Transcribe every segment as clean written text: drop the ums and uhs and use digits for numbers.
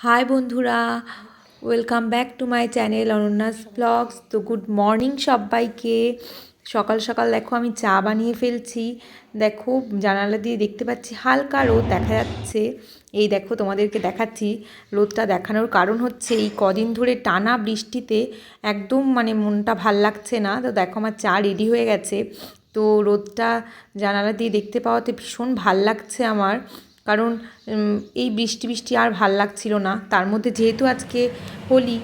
High বন্ধুরা, welcome back to my channel Ananya's blogs. তো good morning সবাইকে। সকাল সকাল দেখো আমি চা বানিয়ে ফেলছি। দেখো জানালা দিয়ে দেখতে পাচ্ছি হালকা রোদ দেখা যাচ্ছে। এই দেখো তোমাদেরকে দেখাচ্ছি। রোদটা দেখানোর কারণ হচ্ছে এই কদিন ধরে টানা বৃষ্টিতে একদম মনটা ভাল লাগছে না। তো দেখো আমার চা রেডি হয়ে গেছে। তো রোদটা জানালা দিয়ে দেখতে পাওয়াতে ভীষণ ভাল লাগছে আমার। কারণ এই বৃষ্টি বৃষ্টি আর ভাল লাগছিল না। তার মধ্যে যেহেতু আজকে হোলি,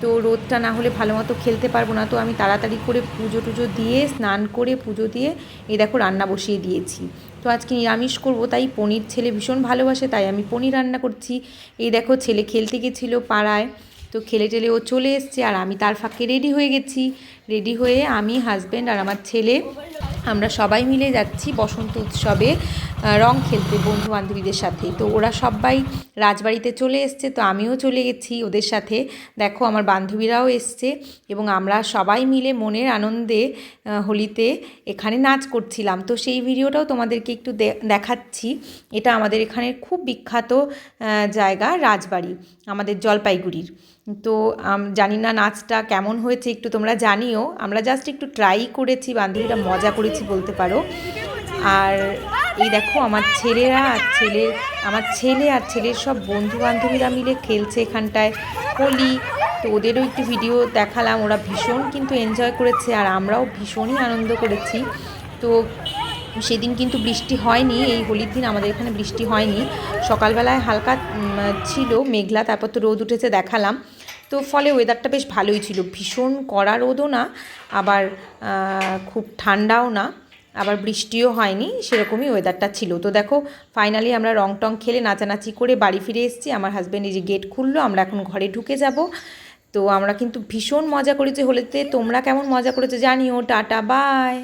তো রোদটা না হলে ভালো মতো খেলতে পারবো না। তো আমি তাড়াতাড়ি করে পুজো টুজো দিয়ে স্নান করে পুজো দিয়ে এই দেখো রান্না বসিয়ে দিয়েছি। তো আজকে নিরামিষ করবো, তাই পনির ছেলে ভীষণ ভালোবাসে, তাই আমি পনির রান্না করছি। এই দেখো ছেলে খেলতে গেছিলো পাড়ায়, তো খেলে টেলে ও চলে এসছে আর আমি তার ফাঁকে রেডি হয়ে গেছি। রেডি হয়ে আমি, হাজব্যান্ড আর আমার ছেলে আমরা সবাই মিলে যাচ্ছি বসন্ত উৎসবে রং খেলতে বন্ধু বান্ধবীদের সাথে। তো ওরা সবাই রাজবাড়িতে চলে এসছে, তো আমিও চলে গেছি ওদের সাথে। দেখো আমার বান্ধবীরাও এসছে এবং আমরা সবাই মিলে মনের আনন্দে হোলিতে এখানে নাচ করছিলাম। তো সেই ভিডিওটাও তোমাদেরকে একটু দেখাচ্ছি। এটা আমাদের এখানে খুব বিখ্যাত জায়গা, রাজবাড়ি, আমাদের জলপাইগুড়ির। তো জানি না নাচটা কেমন হয়েছে, একটু তোমরা জানিও। আমরা জাস্ট একটু ট্রাই করেছি, বান্ধবীরা মজা করেছি বলতে পারো। আর এই দেখো আমার ছেলে আর ছেলের সব বন্ধু বান্ধবীরা মিলে খেলছে এখানটায় হোলি। তো ওদেরও একটু ভিডিও দেখালাম, ওরা ভীষণ কিন্তু এনজয় করেছে আর আমরাও ভীষণই আনন্দ করেছি। তো সেদিন কিন্তু বৃষ্টি হয়নি, এই হোলির দিন আমাদের এখানে বৃষ্টি হয়নি। সকালবেলায় হালকা ছিল মেঘলা, তারপর তো রোদ উঠেছে দেখালাম। তো ফলে ওয়েদারটা বেশ ভালোই ছিল, ভীষণ কড়া রোদও না, আবার খুব ঠান্ডাও না, আবার বৃষ্টিও হয়নি, সেরকমই ওয়েদারটা ছিল। তো দেখো ফাইনালি আমরা রং টং খেলে নাচানাচি করে বাড়ি ফিরে এসেছি। আমার হাজব্যান্ড এই যে গেট খুললো, আমরা এখন ঘরে ঢুকে যাব। তো আমরা কিন্তু ভীষণ মজা করেছি হোলিতে। তোমরা কেমন মজা করেছো জানিও। Tata, by.